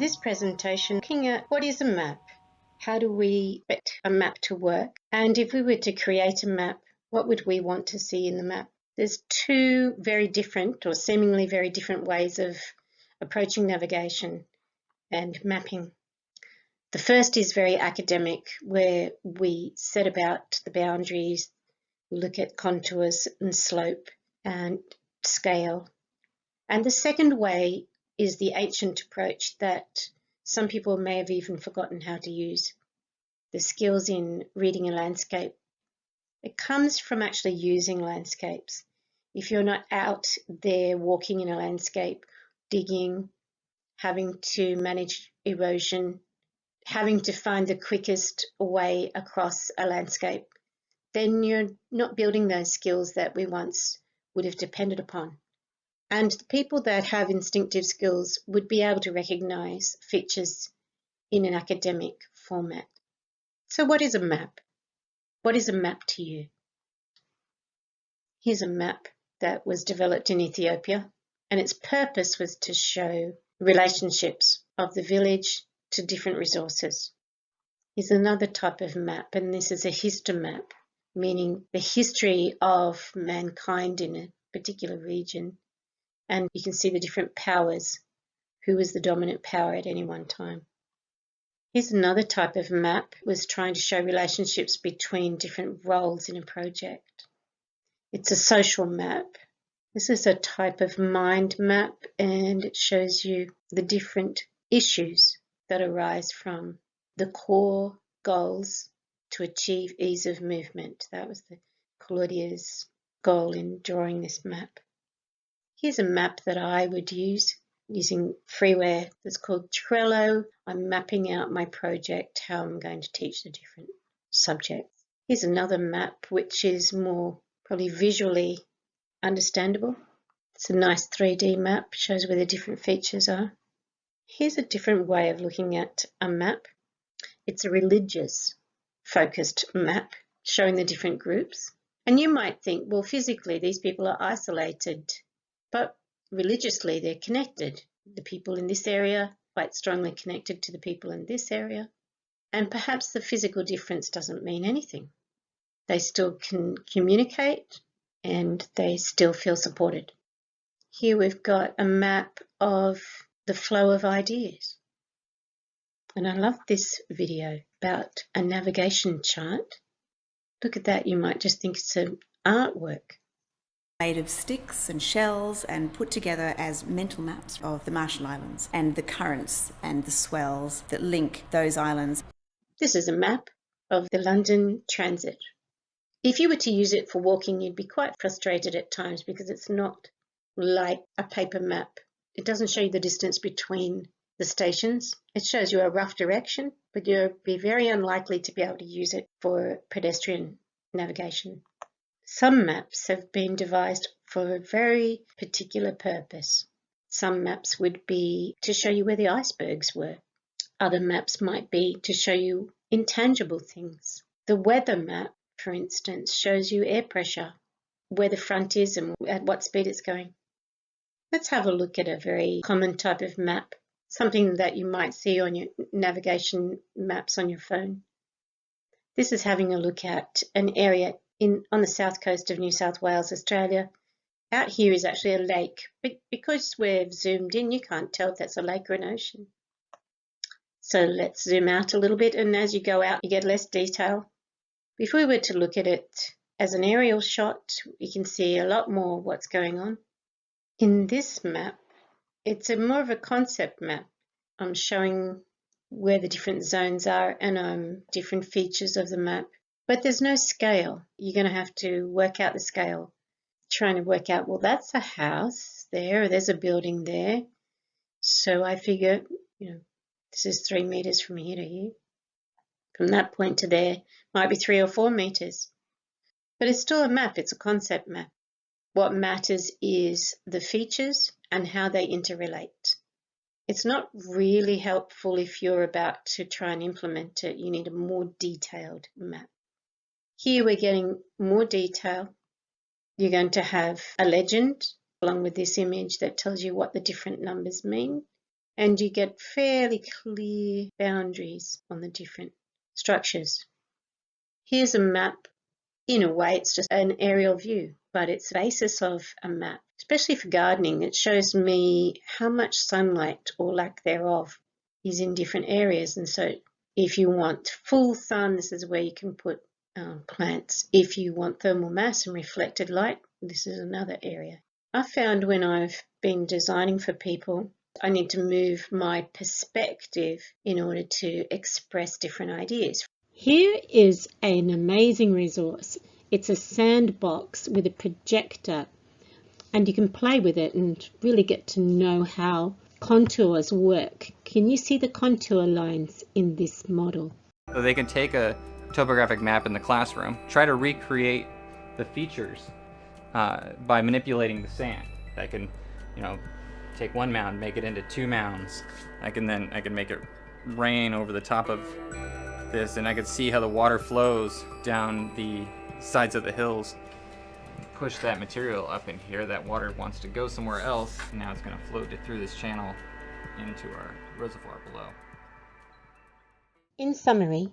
This presentation looking at what is a map, how do we get a map to work, and if we were to create a map, what would we want to see in the map? There's two very different or seemingly very different ways of approaching navigation and mapping. The first is very academic, where we set about the boundaries, look at contours and slope and scale. And the second way is the ancient approach that some people may have even forgotten how to use, the skills in reading a landscape. It comes from actually using landscapes. If you're not out there walking in a landscape, digging, having to manage erosion, having to find the quickest way across a landscape, then you're not building those skills that we once would have depended upon. And the people that have instinctive skills would be able to recognize features in an academic format. So what is a map? What is a map to you? Here's a map that was developed in Ethiopia, and its purpose was to show relationships of the village to different resources. Here's another type of map, and this is a histomap, meaning the history of mankind in a particular region. And you can see the different powers, who was the dominant power at any one time. Here's another type of map, was trying to show relationships between different roles in a project. It's a social map. This is a type of mind map, and it shows you the different issues that arise from the core goals to achieve ease of movement. That was Claudia's goal in drawing this map. Here's a map that I would use using freeware that's called Trello. I'm mapping out my project, how I'm going to teach the different subjects. Here's another map which is more probably visually understandable. It's a nice 3D map, shows where the different features are. Here's a different way of looking at a map. It's a religious focused map showing the different groups. And you might think, well, physically these people are isolated, but religiously they're connected. The people in this area quite strongly connected to the people in this area. And perhaps the physical difference doesn't mean anything. They still can communicate and they still feel supported. Here we've got a map of the flow of ideas. And I love this video about a navigation chart. Look at that, you might just think it's an artwork. Made of sticks and shells and put together as mental maps of the Marshall Islands and the currents and the swells that link those islands. This is a map of the London Transit. If you were to use it for walking, you'd be quite frustrated at times because it's not like a paper map. It doesn't show you the distance between the stations. It shows you a rough direction, but you'll be very unlikely to be able to use it for pedestrian navigation. Some maps have been devised for a very particular purpose. Some maps would be to show you where the icebergs were. Other maps might be to show you intangible things. The weather map, for instance, shows you air pressure, where the front is and at what speed it's going. Let's have a look at a very common type of map, something that you might see on your navigation maps on your phone. This is having a look at an area on the south coast of New South Wales, Australia. Out here is actually a lake, but because we're zoomed in, you can't tell if that's a lake or an ocean. So let's zoom out a little bit, and as you go out, you get less detail. If we were to look at it as an aerial shot, you can see a lot more what's going on. In this map, it's more of a concept map. I'm showing where the different zones are and different features of the map. But there's no scale. You're going to have to work out the scale. Trying to work out, well, that's a house there, or there's a building there. So I figure, this is 3 meters from here to here. From that point to there might be 3 or 4 meters. But it's still a map, it's a concept map. What matters is the features and how they interrelate. It's not really helpful if you're about to try and implement it. You need a more detailed map. Here we're getting more detail. You're going to have a legend along with this image that tells you what the different numbers mean. and you get fairly clear boundaries on the different structures. Here's a map. In a way, it's just an aerial view, but it's the basis of a map, especially for gardening. It shows me how much sunlight or lack thereof is in different areas. And so if you want full sun, this is where you can put plants. If you want thermal mass and reflected light, this is another area. I found when I've been designing for people, I need to move my perspective in order to express different ideas. Here is an amazing resource. It's a sandbox with a projector, and you can play with it and really get to know how contours work. Can you see the contour lines in this model? So they can take a topographic map in the classroom, try to recreate the features by manipulating the sand. I can, take one mound, make it into 2 mounds. I can make it rain over the top of this, and I can see how the water flows down the sides of the hills. Push that material up in here. That water wants to go somewhere else. Now it's going to flow through this channel into our reservoir below. In summary,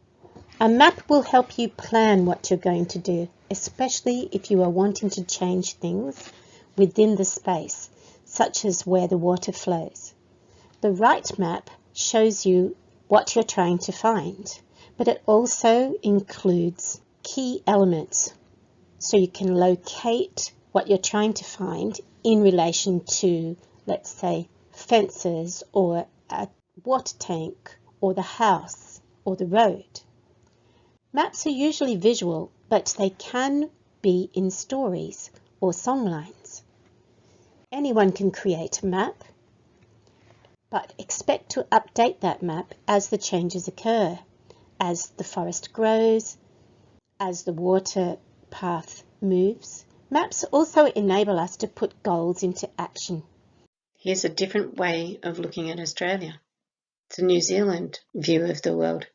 a map will help you plan what you're going to do, especially if you are wanting to change things within the space, such as where the water flows. The right map shows you what you're trying to find, but it also includes key elements so you can locate what you're trying to find in relation to, let's say, fences or a water tank or the house or the road. Maps are usually visual, but they can be in stories or songlines. Anyone can create a map, but expect to update that map as the changes occur, as the forest grows, as the water path moves. Maps also enable us to put goals into action. Here's a different way of looking at Australia. It's a New Zealand view of the world.